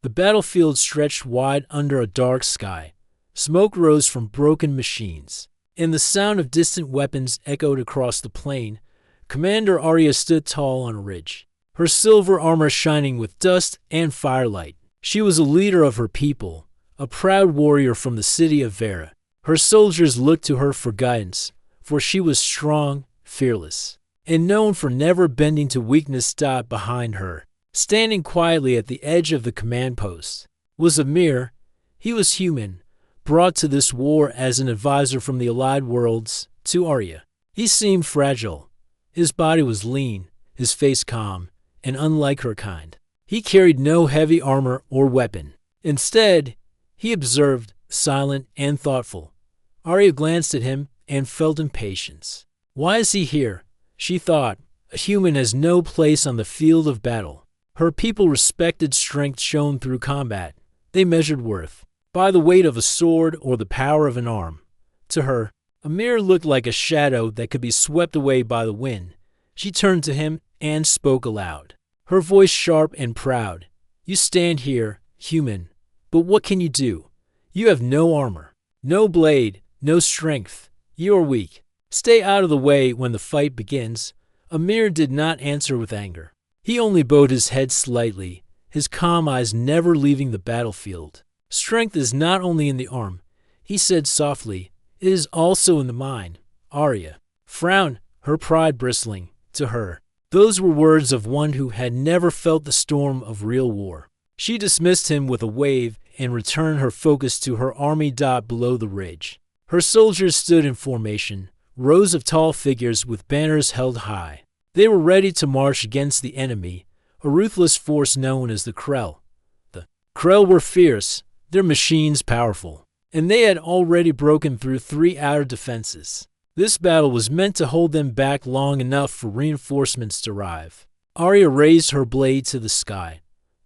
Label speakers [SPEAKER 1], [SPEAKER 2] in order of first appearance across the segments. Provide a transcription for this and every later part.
[SPEAKER 1] The battlefield stretched wide under a dark sky. Smoke rose from broken machines, and the sound of distant weapons echoed across the plain. Commander Arya stood tall on a ridge, her silver armor shining with dust and firelight. She was a leader of her people, a proud warrior from the city of Vera. Her soldiers looked to her for guidance, for she was strong, fearless, and known for never bending to weakness. Behind her, standing quietly at the edge of the command post, was Amir. He was human, brought to this war as an advisor from the Allied worlds to Arya. He seemed fragile. His body was lean, his face calm, and unlike her kind. He carried no heavy armor or weapon. Instead, he observed, silent and thoughtful. Arya glanced at him and felt impatience. Why is he here? She thought. A human has no place on the field of battle. Her people respected strength shown through combat. They measured worth by the weight of a sword or the power of an arm. To her, Amir looked like a shadow that could be swept away by the wind. She turned to him and spoke aloud, her voice sharp and proud. You stand here, human, but what can you do? You have no armor, no blade, no strength. You are weak. Stay out of the way when the fight begins. Amir did not answer with anger. He only bowed his head slightly, his calm eyes never leaving the battlefield. Strength is not only in the arm, he said softly. It is also in the mind. Arya frowned, her pride bristling. To her, those were words of one who had never felt the storm of real war. She dismissed him with a wave and returned her focus to her army. Below the ridge, her soldiers stood in formation, rows of tall figures with banners held high. They were ready to march against the enemy, a ruthless force known as the Krell. The Krell were fierce, their machines powerful, and they had already broken through 3 outer defenses. This battle was meant to hold them back long enough for reinforcements to arrive. Arya raised her blade to the sky.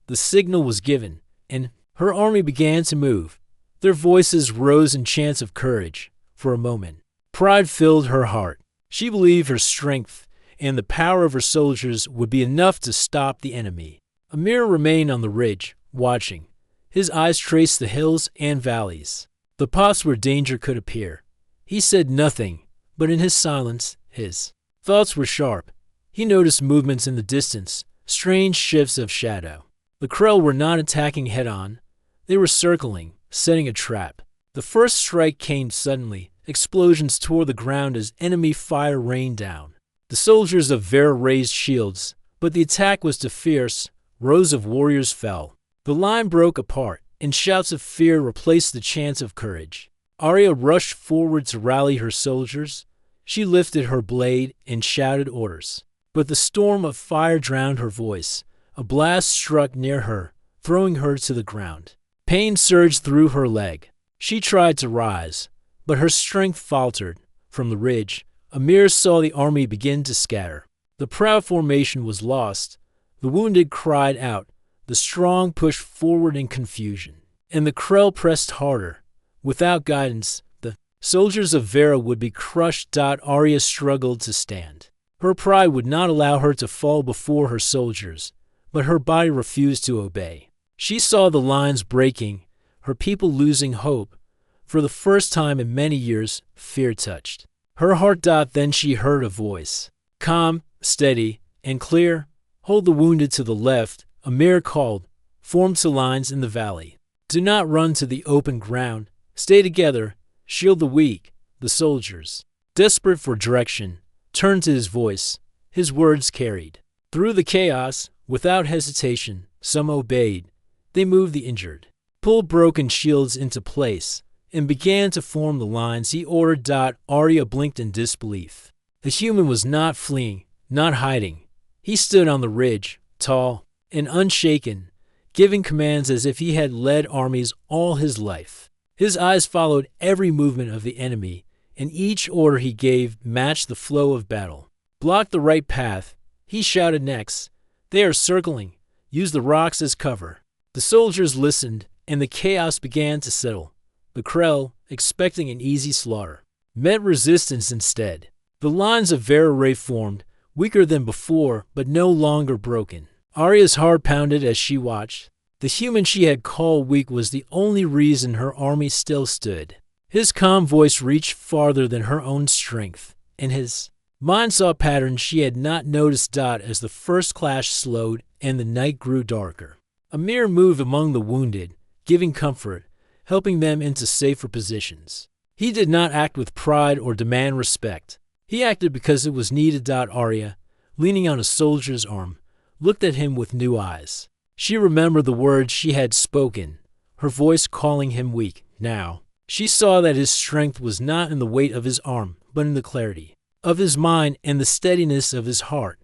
[SPEAKER 1] The signal was given, and her army began to move. Their voices rose in chants of courage. For a moment, pride filled her heart. She believed her strength and the power of her soldiers would be enough to stop the enemy. Amir remained on the ridge, watching. His eyes traced the hills and valleys, the paths where danger could appear. He said nothing, but in his silence, his thoughts were sharp. He noticed movements in the distance, strange shifts of shadow. The Krell were not attacking head-on. They were circling, setting a trap. The first strike came suddenly. Explosions tore the ground as enemy fire rained down. The soldiers of Vera raised shields, but the attack was too fierce. Rows of warriors fell. The line broke apart, and shouts of fear replaced the chants of courage. Arya rushed forward to rally her soldiers. She lifted her blade and shouted orders. But the storm of fire drowned her voice. A blast struck near her, throwing her to the ground. Pain surged through her leg. She tried to rise, but her strength faltered. From the ridge, Amir saw the army begin to scatter. The proud formation was lost. The wounded cried out. The strong pushed forward in confusion, and the Krell pressed harder. Without guidance, the soldiers of Vera would be crushed. Arya struggled to stand. Her pride would not allow her to fall before her soldiers, but her body refused to obey. She saw the lines breaking, her people losing hope. For the first time in many years, fear touched her heart. Then she heard a voice, calm, steady, and clear. Hold the wounded to the left, Amir called. Form to lines in the valley. Do not run to the open ground. Stay together. Shield the weak. The soldiers, desperate for direction, turned to his voice. His words carried through the chaos. Without hesitation, some obeyed. They moved the injured, pulled broken shields into place, and began to form the lines he ordered. Arya blinked in disbelief. The human was not fleeing, not hiding. He stood on the ridge, tall and unshaken, giving commands as if he had led armies all his life. His eyes followed every movement of the enemy, and each order he gave matched the flow of battle. Block the right path, he shouted next. They are circling. Use the rocks as cover. The soldiers listened, and the chaos began to settle. The Krell, expecting an easy slaughter, met resistance instead. The lines of Vera formed, weaker than before, but no longer broken. Arya's heart pounded as she watched. The human she had called weak was the only reason her army still stood. His calm voice reached farther than her own strength, and his mind saw patterns she had not noticed. As the first clash slowed and the night grew darker, Amir moved among the wounded, giving comfort, helping them into safer positions. He did not act with pride or demand respect. He acted because it was needed. Arya, leaning on a soldier's arm, looked at him with new eyes. She remembered the words she had spoken, her voice calling him weak. Now, she saw that his strength was not in the weight of his arm, but in the clarity of his mind and the steadiness of his heart.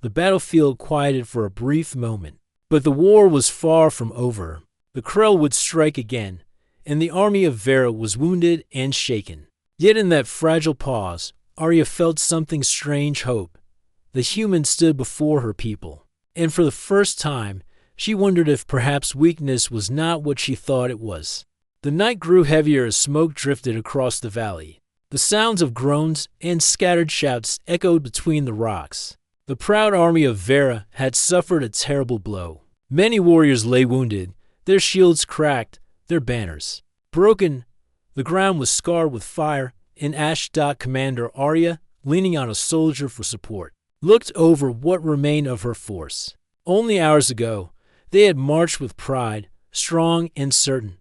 [SPEAKER 1] The battlefield quieted for a brief moment, but the war was far from over. The Krell would strike again, and the army of Vera was wounded and shaken. Yet in that fragile pause, Arya felt something strange hope. The human stood before her people, and for the first time, she wondered if perhaps weakness was not what she thought it was. The night grew heavier as smoke drifted across the valley. The sounds of groans and scattered shouts echoed between the rocks. The proud army of Vera had suffered a terrible blow. Many warriors lay wounded, their shields cracked, their banners broken. The ground was scarred with fire, and ash. Commander Arya, leaning on a soldier for support, looked over what remained of her force. Only hours ago, they had marched with pride, strong and certain.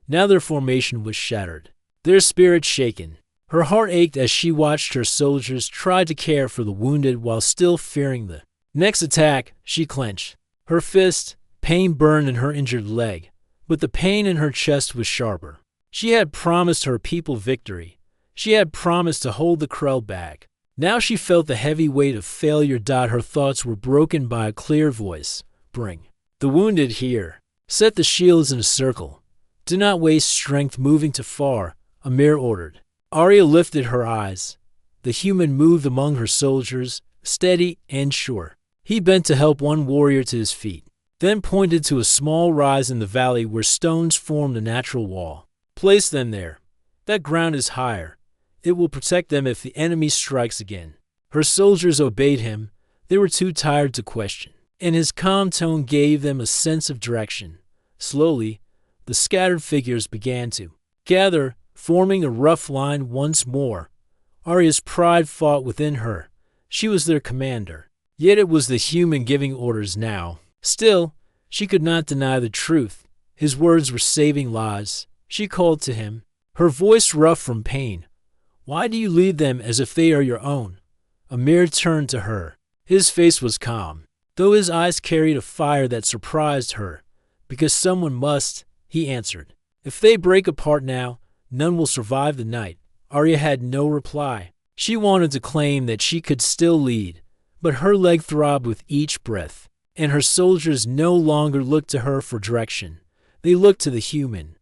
[SPEAKER 1] Now their formation was shattered, their spirits shaken. Her heart ached as she watched her soldiers try to care for the wounded while still fearing the next attack. She clenched her fist. Pain burned in her injured leg, but the pain in her chest was sharper. She had promised her people victory. She had promised to hold the Krell back. Now she felt the heavy weight of failure. Her thoughts were broken by a clear voice. Bring the wounded here. Set the shields in a circle. Do not waste strength moving too far, Amir ordered. Arya lifted her eyes. The human moved among her soldiers, steady and sure. He bent to help one warrior to his feet, then pointed to a small rise in the valley where stones formed a natural wall. Place them there. That ground is higher. It will protect them if the enemy strikes again. Her soldiers obeyed him. They were too tired to question, and his calm tone gave them a sense of direction. Slowly, the scattered figures began to gather, forming a rough line once more. Arya's pride fought within her. She was their commander, yet it was the human giving orders now. Still, she could not deny the truth. His words were saving lives. She called to him, her voice rough from pain. Why do you lead them as if they are your own? Amir turned to her. His face was calm, though his eyes carried a fire that surprised her. Because someone must, he answered. If they break apart now, none will survive the night. Arya had no reply. She wanted to claim that she could still lead, but her leg throbbed with each breath, and her soldiers no longer looked to her for direction. They looked to the human.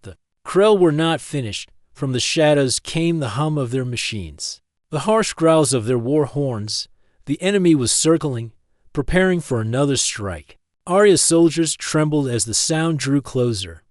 [SPEAKER 1] The Krell were not finished. From the shadows came the hum of their machines, the harsh growls of their war horns. The enemy was circling, preparing for another strike. Arya's soldiers trembled as the sound drew closer.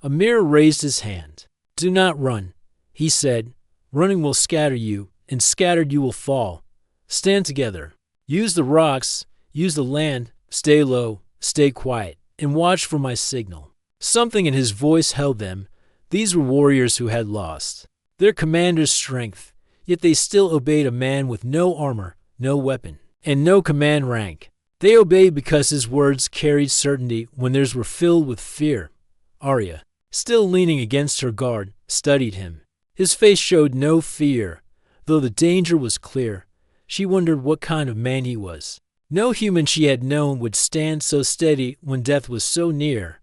[SPEAKER 1] Amir raised his hand. Do not run, he said. Running will scatter you, and scattered you will fall. Stand together. Use the rocks, use the land, stay low, stay quiet, and watch for my signal. Something in his voice held them. These were warriors who had lost their commander's strength, yet they still obeyed a man with no armor, no weapon, and no command rank. They obeyed because his words carried certainty when theirs were filled with fear. Arya, still leaning against her guard, studied him. His face showed no fear, though the danger was clear. She wondered what kind of man he was. No human she had known would stand so steady when death was so near.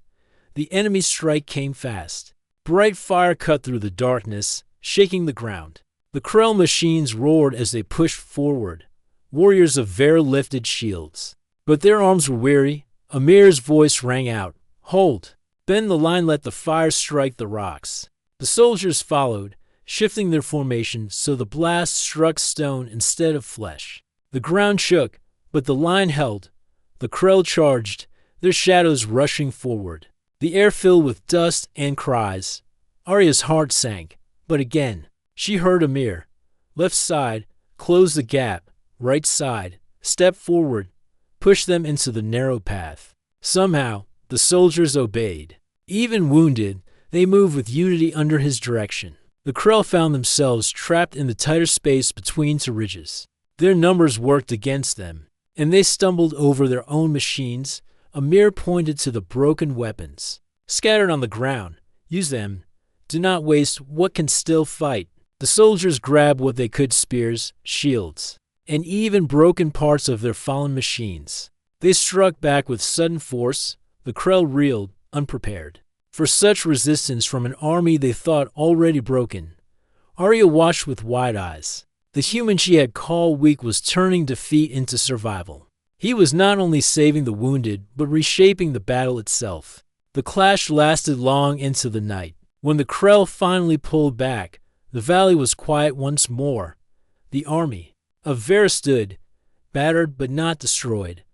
[SPEAKER 1] The enemy's strike came fast. Bright fire cut through the darkness, shaking the ground. The Krell machines roared as they pushed forward. Warriors of Vera lifted shields, but their arms were weary. Amir's voice rang out. Hold! Bend the line, let the fire strike the rocks. The soldiers followed, shifting their formation so the blast struck stone instead of flesh. The ground shook, but the line held. The Krell charged, their shadows rushing forward. The air filled with dust and cries. Arya's heart sank, but again, she heard Amir. Left side, close the gap. Right side, step forward. Push them into the narrow path. Somehow, The soldiers obeyed. Even wounded, they moved with unity under his direction. The Krell found themselves trapped in the tighter space between two ridges. Their numbers worked against them, and they stumbled over their own machines. Amir pointed to the broken weapons. Scattered on the ground. Use them. Do not waste what can still fight. The soldiers grabbed what they could: spears, shields, and even broken parts of their fallen machines. They struck back with sudden force. The Krell reeled, unprepared for such resistance from an army they thought already broken. Arya watched with wide eyes. The human she had called weak was turning defeat into survival. He was not only saving the wounded, but reshaping the battle itself. The clash lasted long into the night. When the Krell finally pulled back, the valley was quiet once more. The army of Vera stood, battered but not destroyed.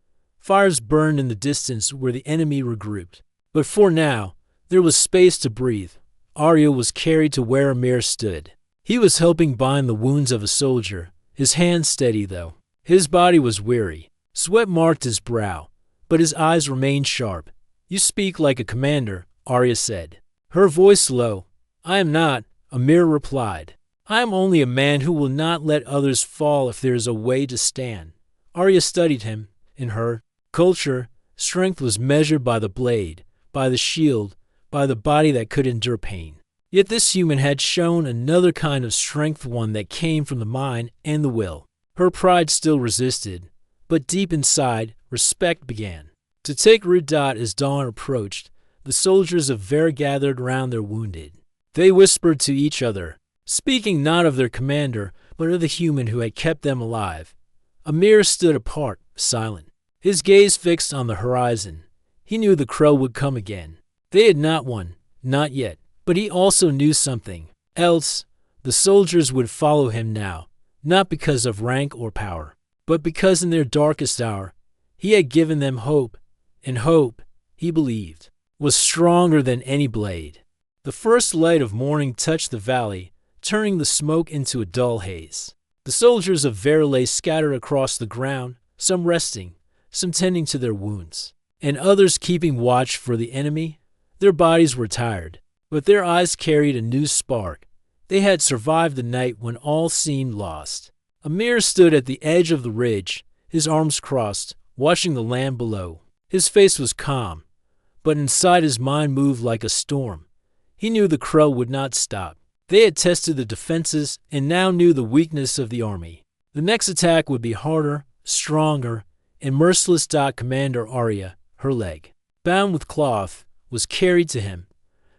[SPEAKER 1] Fires burned in the distance where the enemy regrouped. But for now, there was space to breathe. Arya was carried to where Amir stood. He was helping bind the wounds of a soldier, his hands steady though. His body was weary. Sweat marked his brow, but his eyes remained sharp. "You speak like a commander," Arya said, her voice low. "I am not," Amir replied. "I am only a man who will not let others fall if there is a way to stand." Arya studied him. In her culture, strength was measured by the blade, by the shield, by the body that could endure pain. Yet this human had shown another kind of strength, one that came from the mind and the will. Her pride still resisted, but deep inside, respect began to take root. As dawn approached, the soldiers of Vera gathered around their wounded. They whispered to each other, speaking not of their commander, but of the human who had kept them alive. Amir stood apart, silent, his gaze fixed on the horizon. He knew the Krell would come again. They had not won, not yet, but he also knew something else. The soldiers would follow him now, not because of rank or power, but because in their darkest hour, he had given them hope, and hope, he believed, was stronger than any blade. The first light of morning touched the valley, turning the smoke into a dull haze. The soldiers of Vera lay scattered across the ground, some resting, some tending to their wounds, and others keeping watch for the enemy. Their bodies were tired, but their eyes carried a new spark. They had survived the night when all seemed lost. Amir stood at the edge of the ridge, his arms crossed, watching the land below. His face was calm, but inside his mind moved like a storm. He knew the Krell would not stop. They had tested the defenses and now knew the weakness of the army. The next attack would be harder, stronger, and merciless. Commander Arya, her leg, bound with cloth, was carried to him.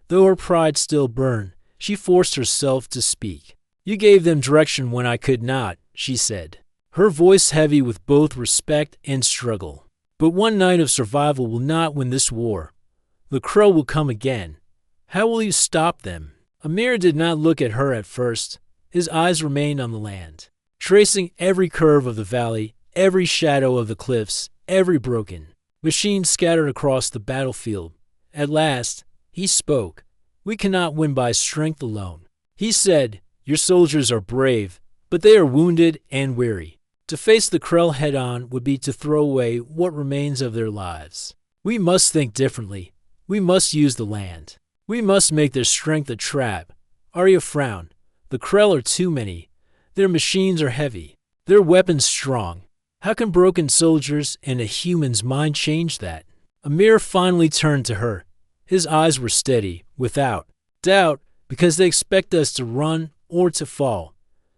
[SPEAKER 1] Though her pride still burned, she forced herself to speak. "You gave them direction when I could not," she said, her voice heavy with both respect and struggle. "But one night of survival will not win this war. The Krell will come again. How will you stop them?" Amir did not look at her at first. His eyes remained on the land, tracing every curve of the valley, every shadow of the cliffs, every broken machine scattered across the battlefield. At last, he spoke. "We cannot win by strength alone," he said. "Your soldiers are brave, but they are wounded and weary. To face the Krell head-on would be to throw away what remains of their lives. We must think differently. We must use the land. We must make their strength a trap." Arya frowned. "The Krell are too many. Their machines are heavy. Their weapons strong. How can broken soldiers and a human's mind change that?" Amir finally turned to her. His eyes were steady, without doubt, because they expect us to run or to fall.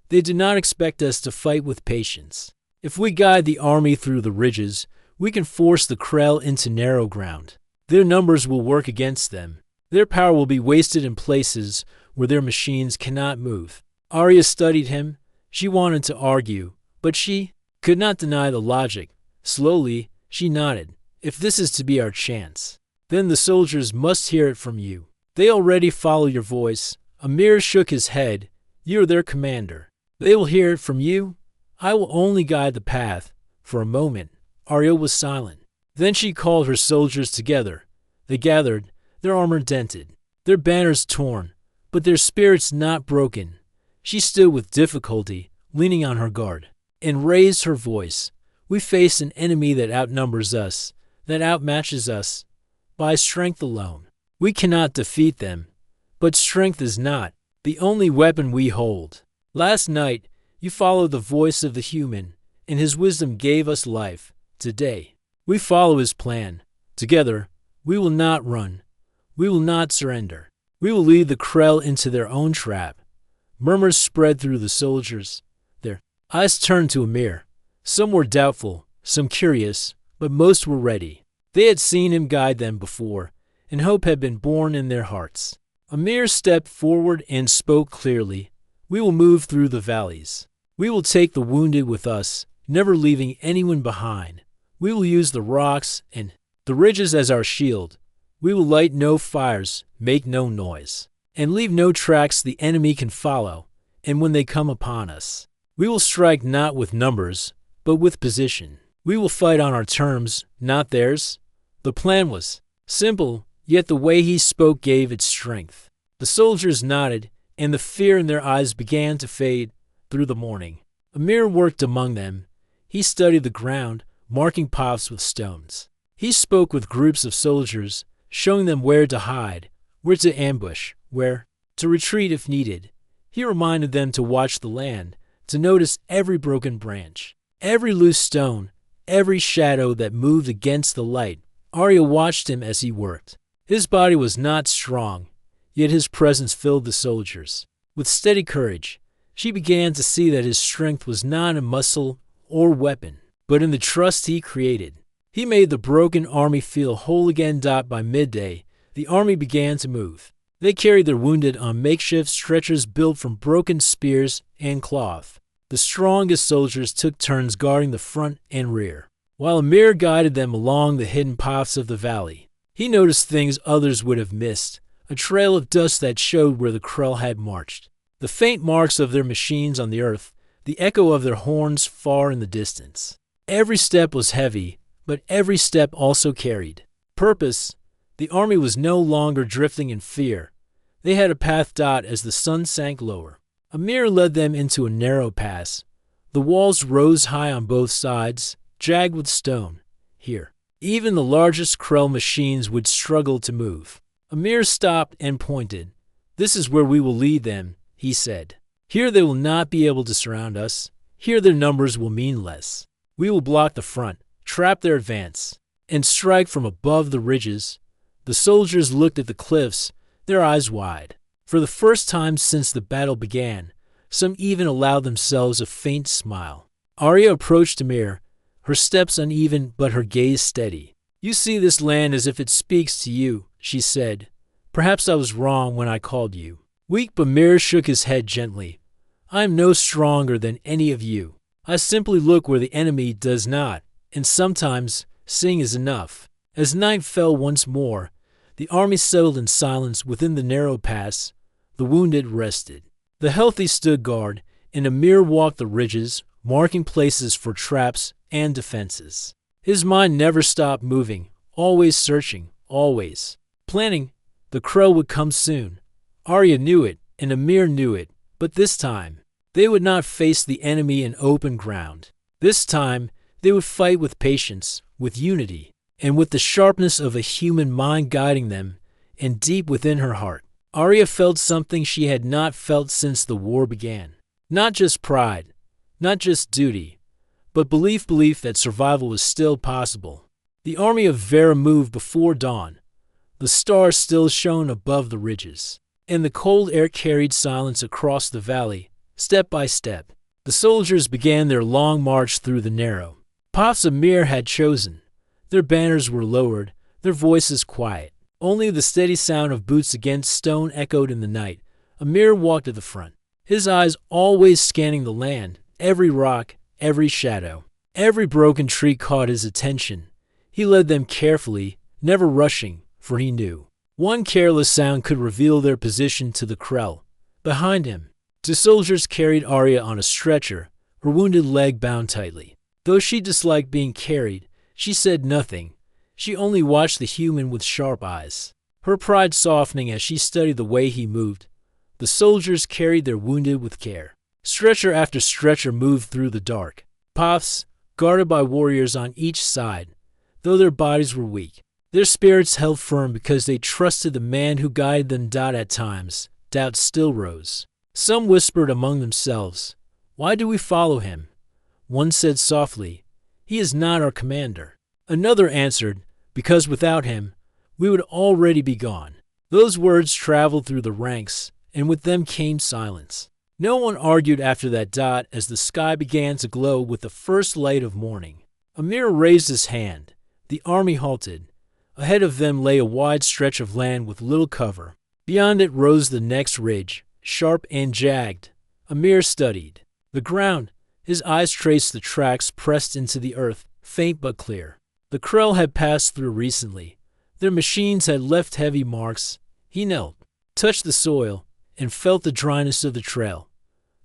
[SPEAKER 1] They do not expect us to fight with patience. If we guide the army through the ridges, we can force the Krell into narrow ground. Their numbers will work against them. Their power will be wasted in places where their machines cannot move. Arya studied him. She wanted to argue, but she could not deny the logic. Slowly, she nodded. "If this is to be our chance, then the soldiers must hear it from you. They already follow your voice." Amir shook his head. "You are their commander. They will hear it from you. I will only guide the path." For a moment, Arya was silent. Then she called her soldiers together. They gathered, their armor dented, their banners torn, but their spirits not broken. She stood with difficulty, leaning on her guard, and raised her voice. "We face an enemy that outnumbers us, that outmatches us. by strength alone. We cannot defeat them, but strength is not the only weapon we hold. Last night, you followed the voice of the human, and his wisdom gave us life. Today, we follow his plan. Together, we will not run. We will not surrender. We will lead the Krell into their own trap. Murmurs spread through the soldiers. Their eyes turned to Amir. Some were doubtful, some curious, but most were ready. They had seen him guide them before, and hope had been born in their hearts. Amir stepped forward and spoke clearly. We will move through the valleys. We will take the wounded with us, never leaving anyone behind. We will use the rocks and the ridges as our shield. We will light no fires, make no noise, and leave no tracks the enemy can follow. And when they come upon us, we will strike not with numbers, but with position. We will fight on our terms, not theirs. The plan was simple, yet the way he spoke gave it strength. The soldiers nodded, and the fear in their eyes began to fade through the morning. Amir worked among them. He studied the ground, marking paths with stones. He spoke with groups of soldiers, showing them where to hide, where to ambush, where to retreat if needed. He reminded them to watch the land, to notice every broken branch, every loose stone, every shadow that moved against the light. Arya watched him as he worked. His body was not strong, yet his presence filled the soldiers. With steady courage, she began to see that his strength was not in muscle or weapon, but in the trust he created. He made the broken army feel whole again. By midday, the army began to move. They carried their wounded on makeshift stretchers built from broken spears and cloth. The strongest soldiers took turns guarding the front and rear, while Amir guided them along the hidden paths of the valley. He noticed things others would have missed, a trail of dust that showed where the Krell had marched, the faint marks of their machines on the earth, the echo of their horns far in the distance. Every step was heavy, but every step also carried purpose. The army was no longer drifting in fear. They had a path. As the sun sank lower, Amir led them into a narrow pass. The walls rose high on both sides, jagged with stone. Here, even the largest Krell machines would struggle to move. Amir stopped and pointed. This is where we will lead them, he said. Here they will not be able to surround us. Here their numbers will mean less. We will block the front, trap their advance, and strike from above the ridges. The soldiers looked at the cliffs, their eyes wide. For the first time since the battle began, some even allowed themselves a faint smile. Arya approached Amir, her steps uneven but her gaze steady. You see this land as if it speaks to you, she said. Perhaps I was wrong when I called you weak, but Amir shook his head gently. I am no stronger than any of you. I simply look where the enemy does not, and sometimes seeing is enough. As night fell once more, the army settled in silence within the narrow pass. The wounded rested. The healthy stood guard, and Amir walked the ridges, marking places for traps and defenses. His mind never stopped moving, always searching, always planning. The Krell would come soon. Arya knew it, and Amir knew it, but this time, they would not face the enemy in open ground. This time, they would fight with patience, with unity, and with the sharpness of a human mind guiding them. And deep within her heart, Arya felt something she had not felt since the war began. Not just pride, not just duty, but belief that survival was still possible. The army of Vera moved before dawn. The stars still shone above the ridges, and the cold air carried silence across the valley. Step by step, the soldiers began their long march through the narrow paths Amir had chosen. Their banners were lowered, their voices quiet. Only the steady sound of boots against stone echoed in the night. Amir walked at the front, his eyes always scanning the land. Every rock, every shadow, every broken tree caught his attention. He led them carefully, never rushing, for he knew one careless sound could reveal their position to the Krell. Behind him, two soldiers carried Arya on a stretcher, her wounded leg bound tightly. Though she disliked being carried, she said nothing. She only watched the human with sharp eyes, her pride softening as she studied the way he moved. The soldiers carried their wounded with care. Stretcher after stretcher moved through the dark paths, guarded by warriors on each side. Though their bodies were weak, Their spirits held firm because they trusted the man who guided them. At times, doubt still rose. Some whispered among themselves, "Why do we follow him?" One said softly, "He is not our commander." Another answered, "Because without him, we would already be gone." Those words traveled through the ranks, and with them came silence. No one argued after that. As the sky began to glow with the first light of morning, Amir raised his hand. The army halted. Ahead of them lay a wide stretch of land with little cover. Beyond it rose the next ridge, sharp and jagged. Amir studied the ground. His eyes traced the tracks pressed into the earth, faint but clear. The Krell had passed through recently. Their machines had left heavy marks. He knelt, touched the soil, and felt the dryness of the trail.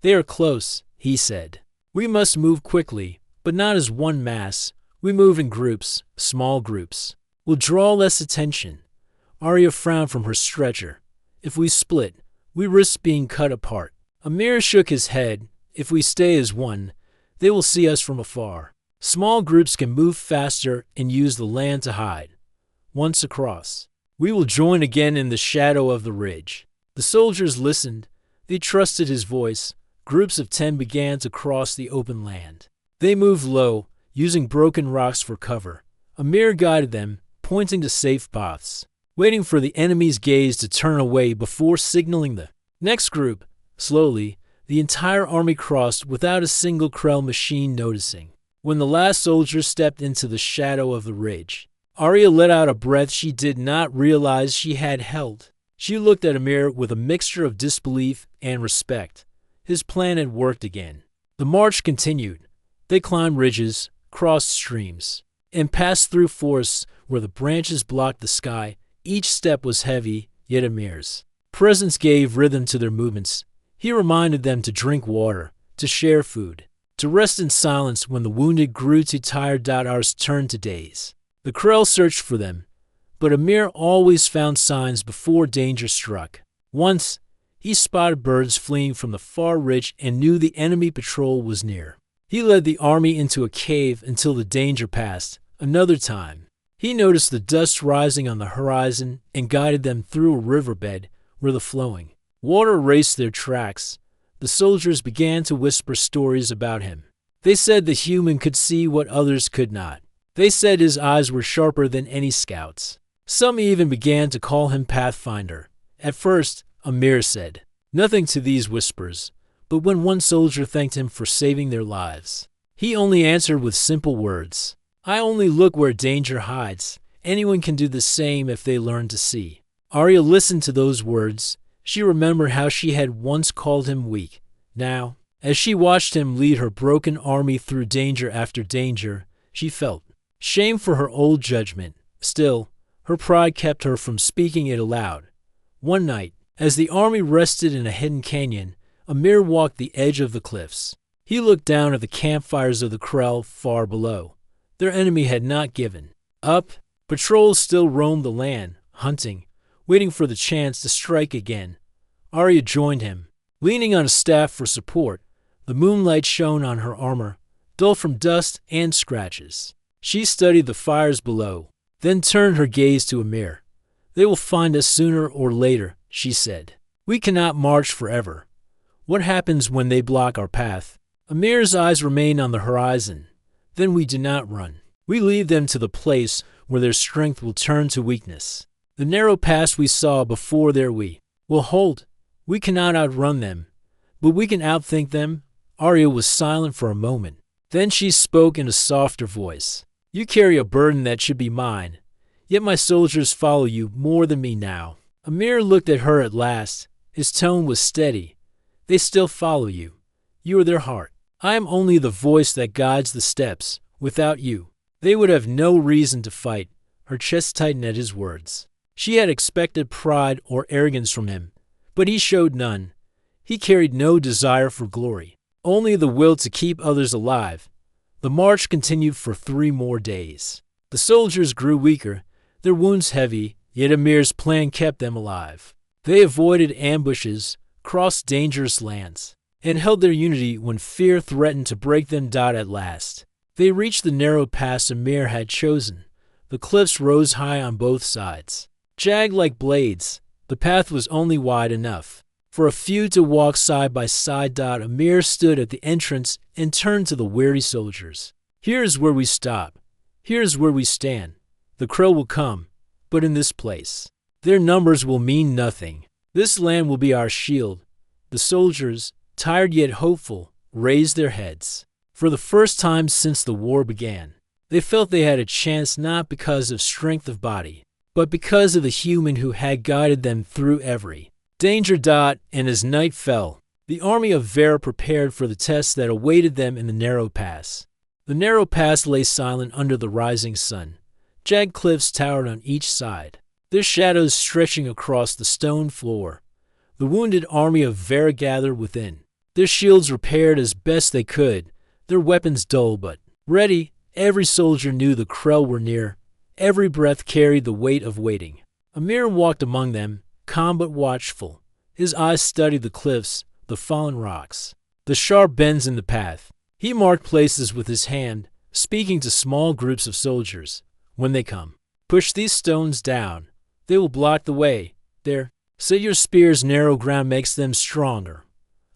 [SPEAKER 1] "They are close," he said. "We must move quickly, but not as one mass. We move in groups, small groups. We'll draw less attention." Arya frowned from her stretcher. "If we split, we risk being cut apart." Amir shook his head. "If we stay as one, they will see us from afar. Small groups can move faster and use the land to hide. Once across, we will join again in the shadow of the ridge." The soldiers listened. They trusted his voice. Groups of 10 began to cross the open land. They moved low, using broken rocks for cover. Amir guided them, pointing to safe paths, waiting for the enemy's gaze to turn away before signaling the next group. Slowly, the entire army crossed without a single Krell machine noticing. When the last soldier stepped into the shadow of the ridge, Arya let out a breath she did not realize she had held. She looked at Amir with a mixture of disbelief and respect. His plan had worked again. The march continued. They climbed ridges, crossed streams, and passed through forests where the branches blocked the sky. Each step was heavy, yet Amir's presence gave rhythm to their movements. He reminded them to drink water, to share food, to rest in silence when the wounded grew too tired. Hours turned to days. The Krell searched for them, but Amir always found signs before danger struck. Once, he spotted birds fleeing from the far ridge and knew the enemy patrol was near. He led the army into a cave until the danger passed. Another time, he noticed the dust rising on the horizon and guided them through a riverbed where the flowing water raced their tracks. The soldiers began to whisper stories about him. They said the human could see what others could not. They said his eyes were sharper than any scout's. Some even began to call him Pathfinder. At first, Amir said nothing to these whispers, but when one soldier thanked him for saving their lives, he only answered with simple words, "I only look where danger hides. Anyone can do the same if they learn to see." Arya listened to those words. She remembered how she had once called him weak. Now, as she watched him lead her broken army through danger after danger, she felt shame for her old judgment. Still, her pride kept her from speaking it aloud. One night, as the army rested in a hidden canyon, Amir walked the edge of the cliffs. He looked down at the campfires of the Krell far below. Their enemy had not given up. Patrols still roamed the land, hunting, waiting for the chance to strike again. Arya joined him, leaning on a staff for support. The moonlight shone on her armor, dull from dust and scratches. She studied the fires below, then turned her gaze to Amir. "They will find us sooner or later," she said. "We cannot march forever. What happens when they block our path?" Amir's eyes remained on the horizon. "Then we do not run. We lead them to the place where their strength will turn to weakness. The narrow pass we saw before there we will hold. We cannot outrun them, but we can outthink them." Arya was silent for a moment. Then she spoke in a softer voice. "You carry a burden that should be mine, yet my soldiers follow you more than me now." Amir looked at her at last. His tone was steady. "They still follow you. You are their heart. I am only the voice that guides the steps. Without you, they would have no reason to fight." Her chest tightened at his words. She had expected pride or arrogance from him, but he showed none. He carried no desire for glory, only the will to keep others alive. The march continued for 3 more days. The soldiers grew weaker, their wounds heavy, yet Amir's plan kept them alive. They avoided ambushes, crossed dangerous lands, and held their unity when fear threatened to break them. At last, they reached the narrow pass Amir had chosen. The cliffs rose high on both sides. Jagged like blades, the path was only wide enough for a few to walk side by side. Amir stood at the entrance and turned to the weary soldiers. "Here is where we stop. Here is where we stand. The Krill will come, but in this place. Their numbers will mean nothing. This land will be our shield." The soldiers, tired yet hopeful, raised their heads. For the first time since the war began, they felt they had a chance, not because of strength of body, but because of the human who had guided them through every danger. And as night fell, the army of Vera prepared for the test that awaited them in the narrow pass. The narrow pass lay silent under the rising sun. Jagged cliffs towered on each side, their shadows stretching across the stone floor. The wounded army of Vera gathered within, their shields repaired as best they could, their weapons dull but ready. Every soldier knew the Krell were near. Every breath carried the weight of waiting. Amir walked among them, calm but watchful. His eyes studied the cliffs, the fallen rocks, the sharp bends in the path. He marked places with his hand, speaking to small groups of soldiers. "When they come, push these stones down. They will block the way. There, set your spears. Narrow ground makes them stronger.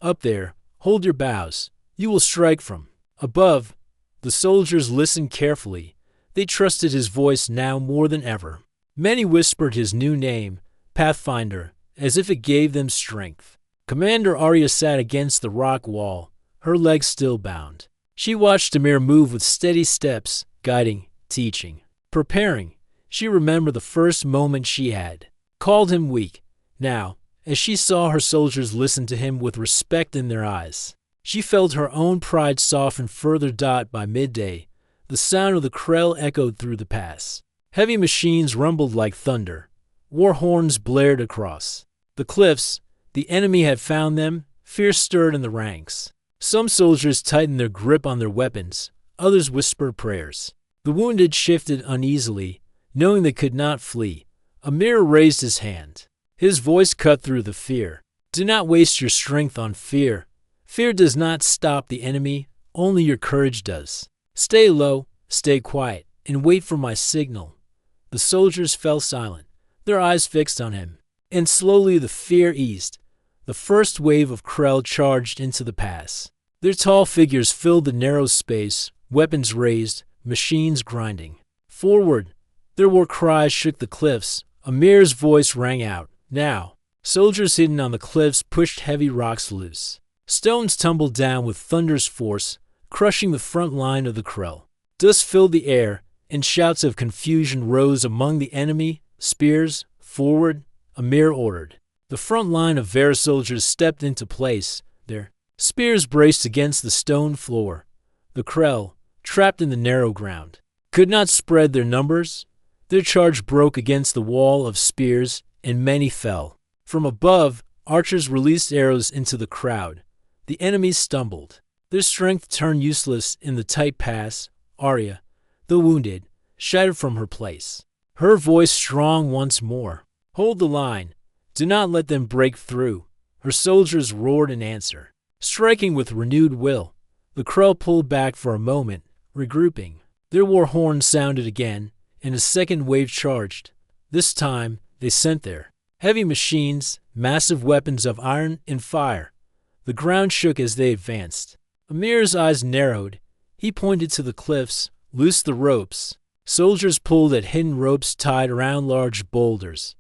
[SPEAKER 1] Up there, hold your bows. You will strike from above." The soldiers listened carefully. They trusted his voice now more than ever. Many whispered his new name, Pathfinder, as if it gave them strength. Commander Arya sat against the rock wall, her legs still bound. She watched Amir move with steady steps, guiding, teaching, preparing. She remembered the first moment she had called him weak. Now, as she saw her soldiers listen to him with respect in their eyes, she felt her own pride soften further. By midday, the sound of the Krell echoed through the pass. Heavy machines rumbled like thunder. War horns blared across the cliffs. The enemy had found them. Fear stirred in the ranks. Some soldiers tightened their grip on their weapons. Others whispered prayers. The wounded shifted uneasily, knowing they could not flee. Amir raised his hand. His voice cut through the fear. "Do not waste your strength on fear. Fear does not stop the enemy, only your courage does. Stay low, stay quiet, and wait for my signal." The soldiers fell silent, their eyes fixed on him, and slowly the fear eased. The first wave of Krell charged into the pass. Their tall figures filled the narrow space, weapons raised, machines grinding. Forward! Their war cries shook the cliffs. Amir's voice rang out. Now, soldiers hidden on the cliffs pushed heavy rocks loose. Stones tumbled down with thunderous force, crushing the front line of the Krell. Dust filled the air, and shouts of confusion rose among the enemy. "Spears, forward," Amir ordered. The front line of Vera soldiers stepped into place, their spears braced against the stone floor. The Krell, trapped in the narrow ground, could not spread their numbers. Their charge broke against the wall of spears, and many fell. From above, archers released arrows into the crowd. The enemies stumbled. Their strength turned useless in the tight pass. Arya, the wounded, shouted from her place, her voice strong once more. "Hold the line. Do not let them break through." Her soldiers roared in answer, striking with renewed will. The Krell pulled back for a moment, regrouping. Their war horns sounded again, and a second wave charged. This time, they sent their heavy machines, massive weapons of iron and fire. The ground shook as they advanced. Amir's eyes narrowed. He pointed to the cliffs, loosed the ropes. Soldiers pulled at hidden ropes tied around large boulders.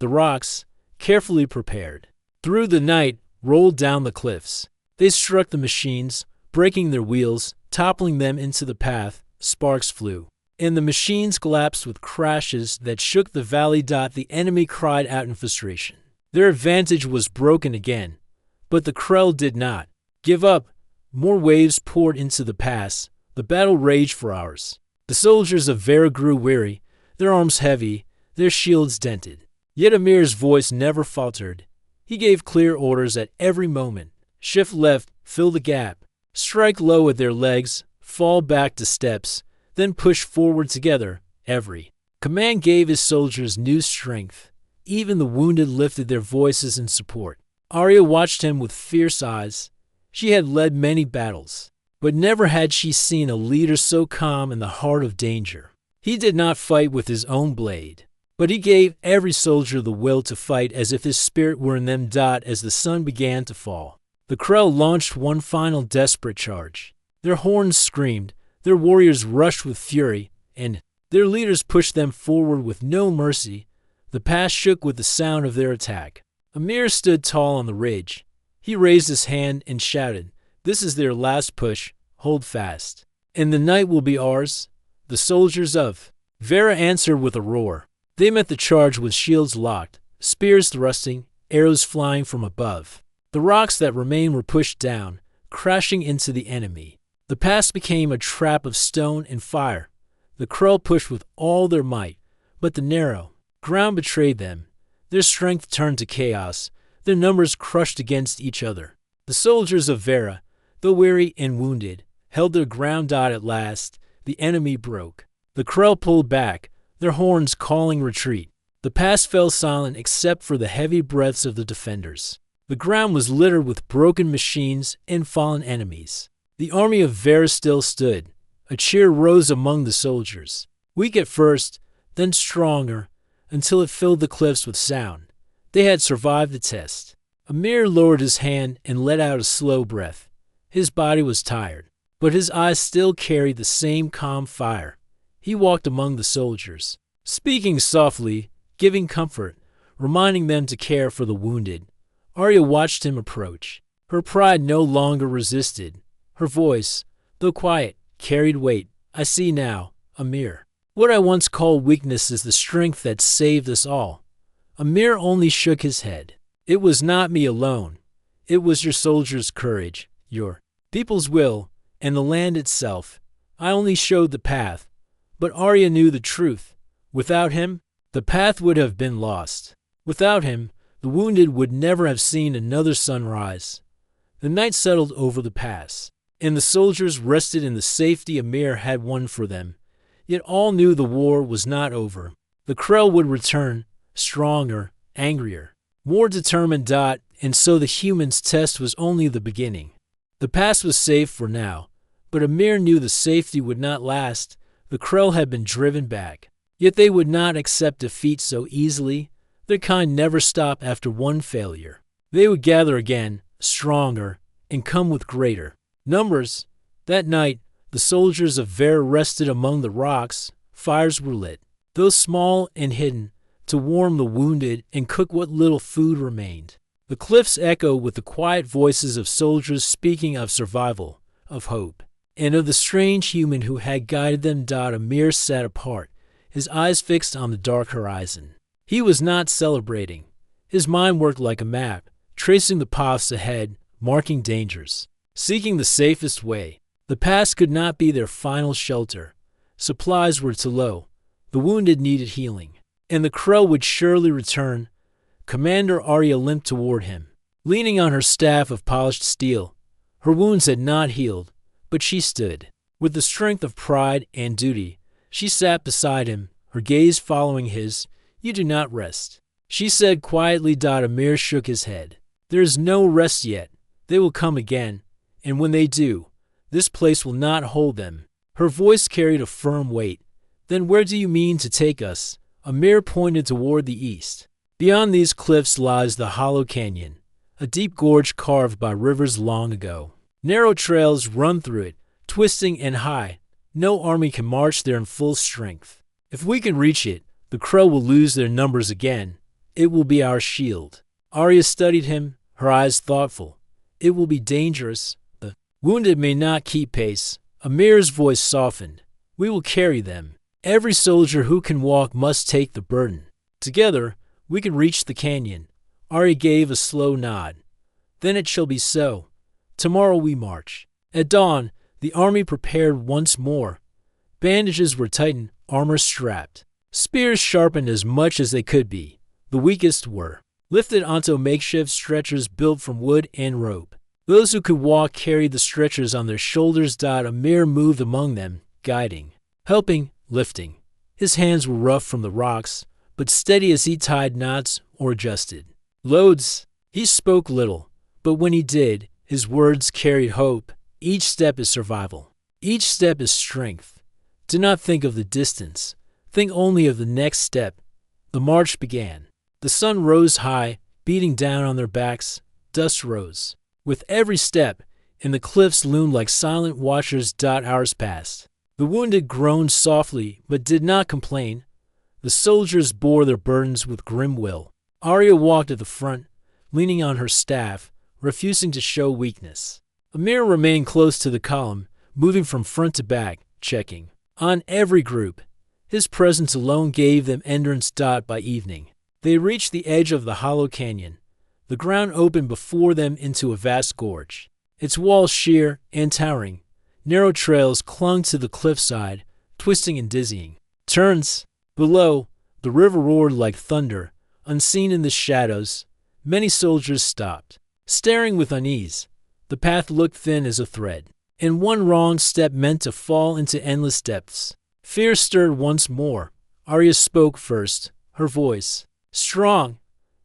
[SPEAKER 1] The rocks, carefully prepared, through the night rolled down the cliffs. They struck the machines, breaking their wheels, toppling them into the path. Sparks flew, and the machines collapsed with crashes that shook the valley. The enemy cried out in frustration. Their advantage was broken again, but the Krell did not give up. More waves poured into the pass. The battle raged for hours. The soldiers of Vera grew weary, their arms heavy, their shields dented. Yet Amir's voice never faltered. He gave clear orders at every moment. Shift left, fill the gap, strike low at their legs, fall back to steps, then push forward together. Every command gave his soldiers new strength. Even the wounded lifted their voices in support. Arya watched him with fierce eyes. She had led many battles, but never had she seen a leader so calm in the heart of danger. He did not fight with his own blade, but he gave every soldier the will to fight as if his spirit were in them. As the sun began to fall, the Krell launched one final desperate charge. Their horns screamed, their warriors rushed with fury, and their leaders pushed them forward with no mercy. The pass shook with the sound of their attack. Ymir stood tall on the ridge. He raised his hand and shouted, "This is their last push. Hold fast, and the night will be ours." The soldiers of Vera answered with a roar. They met the charge with shields locked, spears thrusting, arrows flying from above. The rocks that remained were pushed down, crashing into the enemy. The pass became a trap of stone and fire. The Krell pushed with all their might, but the narrow ground betrayed them. Their strength turned to chaos, their numbers crushed against each other. The soldiers of Vera, though weary and wounded, held their ground. At last, the enemy broke. The Krell pulled back, their horns calling retreat. The pass fell silent except for the heavy breaths of the defenders. The ground was littered with broken machines and fallen enemies. The army of Vera still stood. A cheer rose among the soldiers. Weak at first, then stronger, until it filled the cliffs with sound. They had survived the test. Ymir lowered his hand and let out a slow breath. His body was tired, but his eyes still carried the same calm fire. He walked among the soldiers, speaking softly, giving comfort, reminding them to care for the wounded. Arya watched him approach. Her pride no longer resisted. Her voice, though quiet, carried weight. "I see now, Ymir. What I once called weakness is the strength that saved us all." Ymir only shook his head. "It was not me alone. It was your soldiers' courage, your people's will, and the land itself. I only showed the path, but Arya knew the truth. Without him, the path would have been lost. Without him, the wounded would never have seen another sunrise." The night settled over the pass, and the soldiers rested in the safety Ymir had won for them. Yet all knew the war was not over. The Krell would return, stronger, angrier, more determined. And so the humans' test was only the beginning. The pass was safe for now, but Ymir knew the safety would not last. The Krell had been driven back. Yet they would not accept defeat so easily. Their kind never stop after one failure. They would gather again, stronger, and come with greater numbers. That night, the soldiers of Vera rested among the rocks. Fires were lit, though small and hidden, to warm the wounded and cook what little food remained. The cliffs echoed with the quiet voices of soldiers speaking of survival, of hope, and of the strange human who had guided them. Ymir sat apart, his eyes fixed on the dark horizon. He was not celebrating. His mind worked like a map, tracing the paths ahead, marking dangers, seeking the safest way. The pass could not be their final shelter. Supplies were too low. The wounded needed healing, and the Krell would surely return. Commander Arya limped toward him, leaning on her staff of polished steel. Her wounds had not healed, but she stood. With the strength of pride and duty, she sat beside him, her gaze following his. "You do not rest," she said quietly. Ymir shook his head. "There is no rest yet. They will come again, and when they do, this place will not hold them." Her voice carried a firm weight. "Then where do you mean to take us?" Ymir pointed toward the east. "Beyond these cliffs lies the hollow canyon, a deep gorge carved by rivers long ago. Narrow trails run through it, twisting and high. No army can march there in full strength. If we can reach it, the Krell will lose their numbers again. It will be our shield." Arya studied him, her eyes thoughtful. "It will be dangerous. The wounded may not keep pace." Ymir's voice softened. "We will carry them. Every soldier who can walk must take the burden. Together, we can reach the canyon." Arya gave a slow nod. "Then it shall be so. Tomorrow we march." At dawn, the army prepared once more. Bandages were tightened, armor strapped. Spears sharpened as much as they could be. The weakest were lifted onto makeshift stretchers built from wood and rope. Those who could walk carried the stretchers on their shoulders. Ymir moved among them, guiding, helping, lifting. His hands were rough from the rocks, but steady as he tied knots or adjusted loads. He spoke little, but when he did, his words carried hope. Each step is survival. Each step is strength. Do not think of the distance. Think only of the next step. The march began. The sun rose high, beating down on their backs. Dust rose. With every step, and the cliffs loomed like silent watchers. Hours passed. The wounded groaned softly, but did not complain. The soldiers bore their burdens with grim will. Arya walked at the front, leaning on her staff, refusing to show weakness. Amir remained close to the column, moving from front to back, checking on every group. His presence alone gave them entrance. By evening, they reached the edge of the hollow canyon. The ground opened before them into a vast gorge, its walls sheer and towering. Narrow trails clung to the cliffside, twisting and dizzying. Turns. Below, the river roared like thunder, unseen in the shadows. Many soldiers stopped, staring with unease. The path looked thin as a thread, and one wrong step meant to fall into endless depths. Fear stirred once more. Arya spoke first, her voice strong.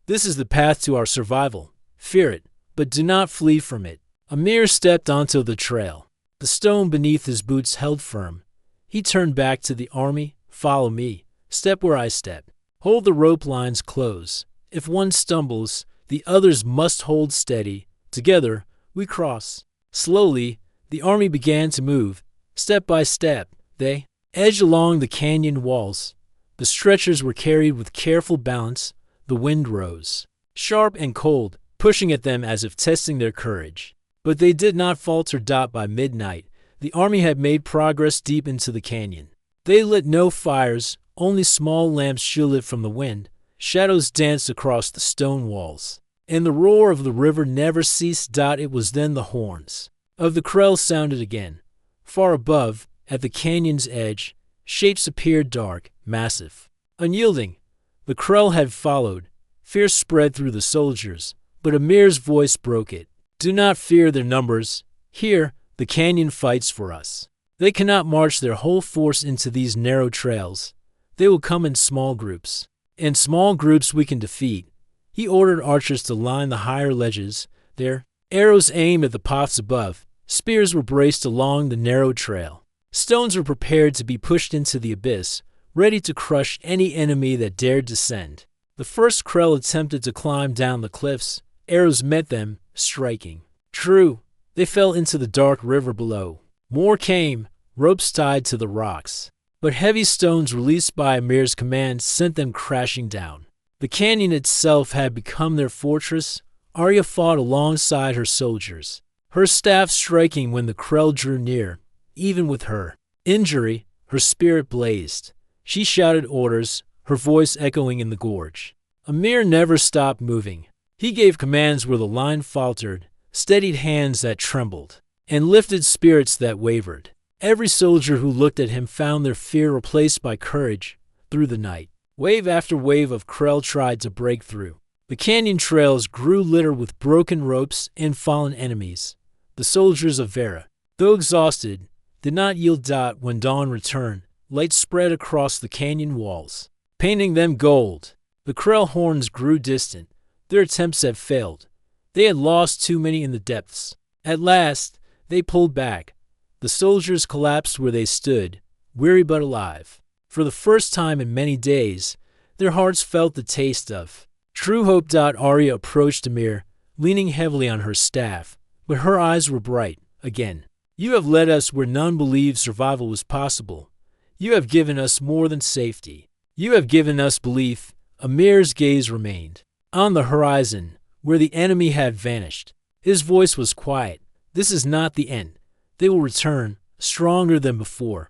[SPEAKER 1] This is the path to our survival. Fear it, but do not flee from it. Amir stepped onto the trail. The stone beneath his boots held firm. He turned back to the army. Follow me. Step where I step. Hold the rope lines close. If one stumbles, the others must hold steady. Together, we cross. Slowly, the army began to move. Step by step, they edged along the canyon walls. The stretchers were carried with careful balance. The wind rose, sharp and cold, pushing at them as if testing their courage. But they did not falter. By midnight, the army had made progress deep into the canyon. They lit no fires, only small lamps shielded from the wind. Shadows danced across the stone walls, and the roar of the river never ceased. It was then the horns of the Krell sounded again. Far above, at the canyon's edge, shapes appeared, dark, massive, unyielding. The Krell had followed. Fear spread through the soldiers, but Amir's voice broke it. Do not fear their numbers. Here, the canyon fights for us. They cannot march their whole force into these narrow trails. They will come in small groups. In small groups we can defeat. He ordered archers to line the higher ledges. Their arrows aimed at the paths above. Spears were braced along the narrow trail. Stones were prepared to be pushed into the abyss, ready to crush any enemy that dared descend. The first Krell attempted to climb down the cliffs. Arrows met them, striking. True, they fell into the dark river below. More came, ropes tied to the rocks. But heavy stones released by Amir's command sent them crashing down. The canyon itself had become their fortress. Arya fought alongside her soldiers, her staff striking when the Krell drew near. Even with her injury, her spirit blazed. She shouted orders, her voice echoing in the gorge. Amir never stopped moving. He gave commands where the line faltered, steadied hands that trembled, and lifted spirits that wavered. Every soldier who looked at him found their fear replaced by courage. Through the night, wave after wave of Krell tried to break through. The canyon trails grew littered with broken ropes and fallen enemies. The soldiers of Vera, though exhausted, did not yield. When dawn returned, light spread across the canyon walls, painting them gold. The Krell horns grew distant. Their attempts had failed. They had lost too many in the depths. At last, they pulled back. The soldiers collapsed where they stood, weary but alive. For the first time in many days, their hearts felt the taste of true hope. Arya approached Amir, leaning heavily on her staff, but her eyes were bright. Again, you have led us where none believed survival was possible. You have given us more than safety. You have given us belief. Amir's gaze remained on the horizon, where the enemy had vanished. His voice was quiet. This is not the end. They will return, stronger than before.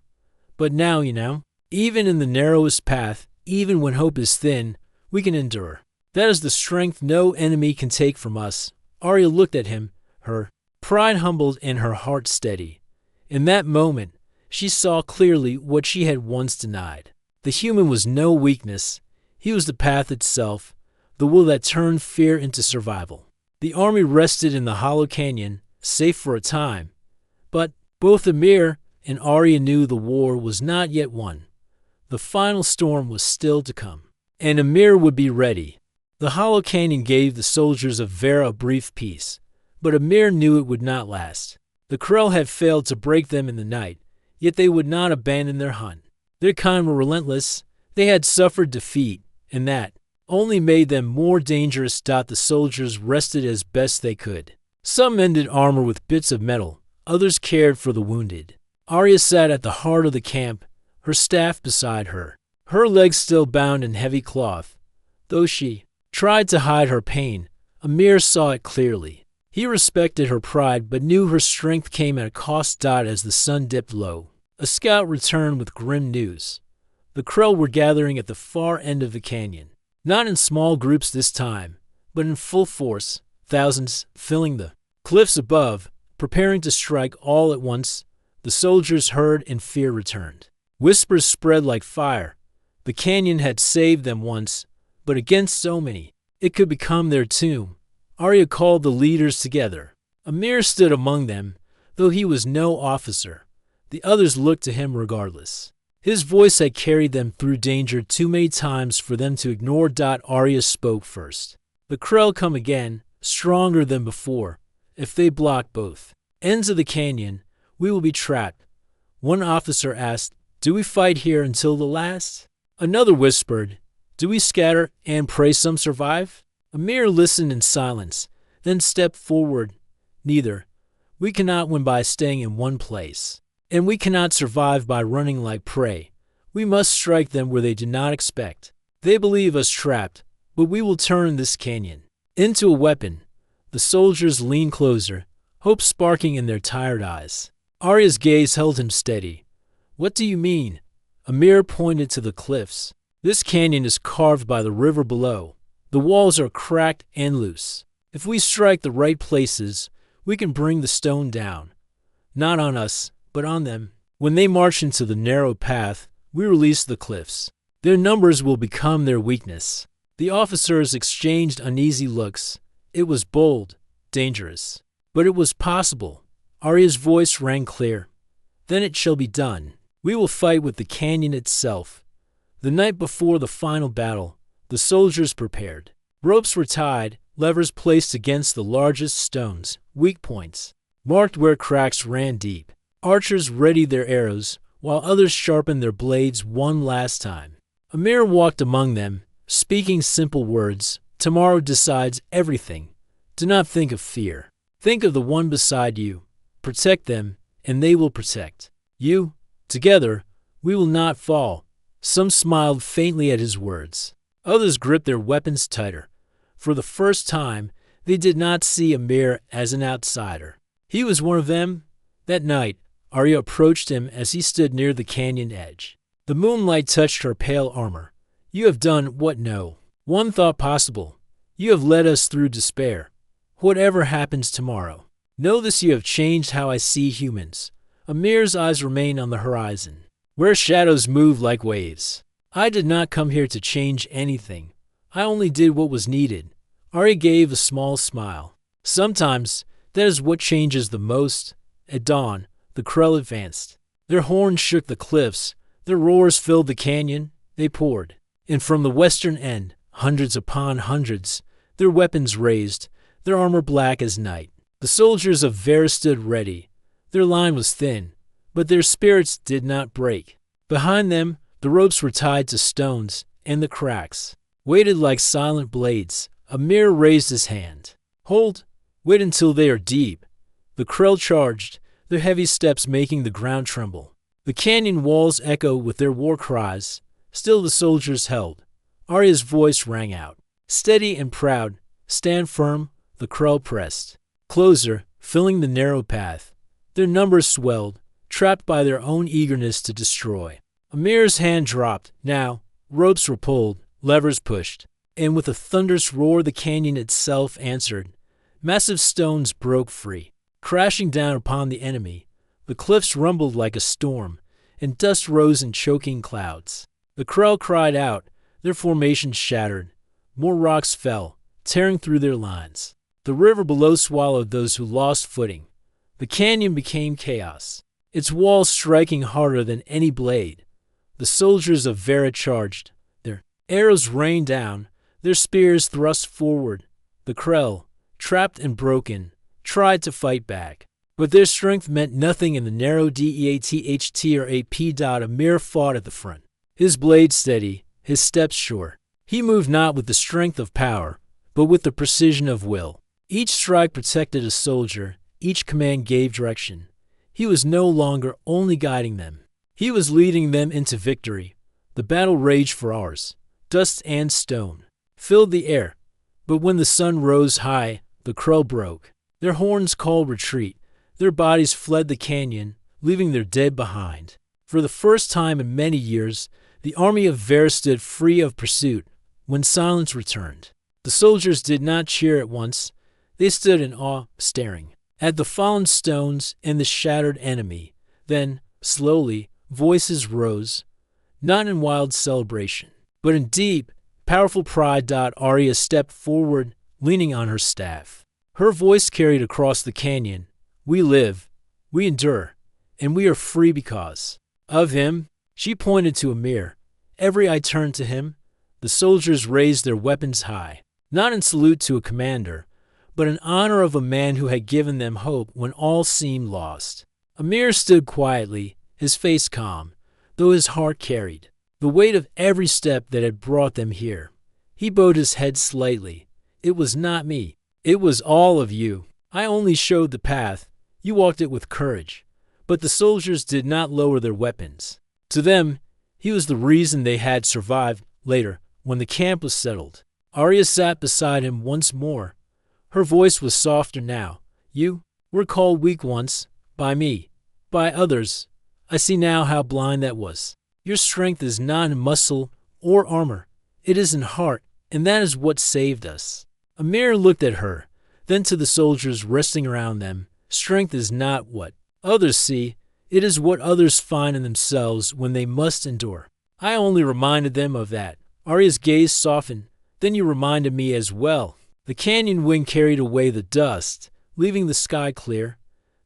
[SPEAKER 1] But now, even in the narrowest path, even when hope is thin, we can endure. That is the strength no enemy can take from us. Arya looked at him, her pride humbled and her heart steady. In that moment, she saw clearly what she had once denied. The human was no weakness. He was the path itself, the will that turned fear into survival. The army rested in the hollow canyon, safe for a time. But both Amir and Arya knew the war was not yet won. The final storm was still to come, and Amir would be ready. The hollow canyon gave the soldiers of Vera a brief peace, but Amir knew it would not last. The Krell had failed to break them in the night, Yet they would not abandon their hunt. Their kind were relentless. They had suffered defeat, and that only made them more dangerous. The soldiers rested as best they could. Some mended armor with bits of metal. Others cared for the wounded. Arya sat at the heart of the camp, her staff beside her, her legs still bound in heavy cloth. Though she tried to hide her pain, Ymir saw it clearly. He respected her pride but knew her strength came at a cost. As the sun dipped low, a scout returned with grim news. The Krell were gathering at the far end of the canyon. Not in small groups this time, but in full force, thousands filling the cliffs above, preparing to strike all at once. The soldiers heard and fear returned. Whispers spread like fire. The canyon had saved them once, but against so many, it could become their tomb. Arya called the leaders together. Ymir stood among them, though he was no officer. The others looked to him regardless. His voice had carried them through danger too many times for them to ignore. Arya spoke first. The Krell come again, stronger than before. If they block both ends of the canyon, we will be trapped. One officer asked, "Do we fight here until the last?" Another whispered, "Do we scatter and pray some survive?" Ymir listened in silence, then stepped forward. "Neither. We cannot win by staying in one place, and we cannot survive by running like prey. We must strike them where they do not expect. They believe us trapped, but we will turn this canyon into a weapon." The soldiers leaned closer, hope sparking in their tired eyes. Arya's gaze held him steady. "What do you mean?" Ymir pointed to the cliffs. "This canyon is carved by the river below. The walls are cracked and loose. If we strike the right places, we can bring the stone down. Not on us, but on them. When they march into the narrow path, we release the cliffs. Their numbers will become their weakness." The officers exchanged uneasy looks. It was bold, dangerous, but it was possible. Arya's voice rang clear. "Then it shall be done. We will fight with the canyon itself." The night before the final battle, the soldiers prepared. Ropes were tied, levers placed against the largest stones, weak points, marked where cracks ran deep. Archers readied their arrows, while others sharpened their blades one last time. Ymir walked among them, speaking simple words. "Tomorrow decides everything. Do not think of fear. Think of the one beside you. Protect them, and they will protect you. Together, we will not fall." Some smiled faintly at his words. Others gripped their weapons tighter. For the first time, they did not see Ymir as an outsider. He was one of them. That night, Arya approached him as he stood near the canyon edge. The moonlight touched her pale armor. "You have done what no one thought possible. You have led us through despair. Whatever happens tomorrow, know this: you have changed how I see humans." Ymir's eyes remained on the horizon, where shadows moved like waves. "I did not come here to change anything. I only did what was needed." Arya gave a small smile. "Sometimes that is what changes the most." At dawn, the Krell advanced. Their horns shook the cliffs. Their roars filled the canyon. They poured. And from the western end, hundreds upon hundreds, their weapons raised, their armor black as night. The soldiers of Vera stood ready. Their line was thin, but their spirits did not break. Behind them, the ropes were tied to stones, and the cracks waited like silent blades. Ymir raised his hand. "Hold! Wait until they are deep." The Krell charged, their heavy steps making the ground tremble. The canyon walls echoed with their war cries. Still the soldiers held. Arya's voice rang out. Steady and proud, stand firm. The Krell pressed closer, filling the narrow path. Their numbers swelled, trapped by their own eagerness to destroy. Ymir's hand dropped. Now, ropes were pulled, levers pushed, and with a thunderous roar the canyon itself answered. Massive stones broke free, crashing down upon the enemy. The cliffs rumbled like a storm, and dust rose in choking clouds. The Krell cried out, their formations shattered. More rocks fell, tearing through their lines. The river below swallowed those who lost footing. The canyon became chaos, its walls striking harder than any blade. The soldiers of Vera charged. Their arrows rained down, their spears thrust forward. The Krell, trapped and broken, tried to fight back. But their strength meant nothing in the narrow DEATHT or AP. Amir fought at the front, his blade steady, his steps sure. He moved not with the strength of power, but with the precision of will. Each strike protected a soldier, each command gave direction. He was no longer only guiding them. He was leading them into victory. The battle raged for hours. Dust and stone filled the air, but when the sun rose high, the crow broke. Their horns called retreat. Their bodies fled the canyon, leaving their dead behind. For the first time in many years, the army of Ver stood free of pursuit. When silence returned, the soldiers did not cheer at once. They stood in awe, staring at the fallen stones and the shattered enemy. Then, slowly, voices rose, not in wild celebration, but in deep, powerful pride. Arya stepped forward, leaning on her staff. Her voice carried across the canyon. We live, we endure, and we are free because of him. She pointed to Amir. Every eye turned to him. The soldiers raised their weapons high, not in salute to a commander, but in honor of a man who had given them hope when all seemed lost. Amir stood quietly, his face calm, though his heart carried the weight of every step that had brought them here. He bowed his head slightly. It was not me. It was all of you. I only showed the path. You walked it with courage. But the soldiers did not lower their weapons. To them, he was the reason they had survived. Later, when the camp was settled, Arya sat beside him once more. Her voice was softer now. You were called weak once, by me, by others. I see now how blind that was. Your strength is not in muscle or armor. It is in heart, and that is what saved us. Amir looked at her, then to the soldiers resting around them. Strength is not what others see. It is what others find in themselves when they must endure. I only reminded them of that. Arya's gaze softened. Then you reminded me as well. The canyon wind carried away the dust, leaving the sky clear.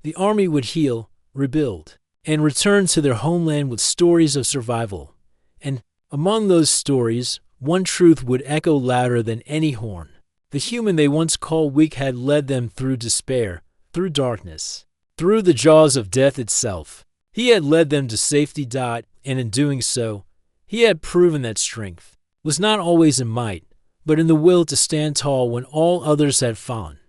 [SPEAKER 1] The army would heal, rebuild, and return to their homeland with stories of survival. And among those stories, one truth would echo louder than any horn. The human they once called weak had led them through despair, through darkness, through the jaws of death itself. He had led them to safety. And in doing so, he had proven that strength was not always in might, but in the will to stand tall when all others had fallen.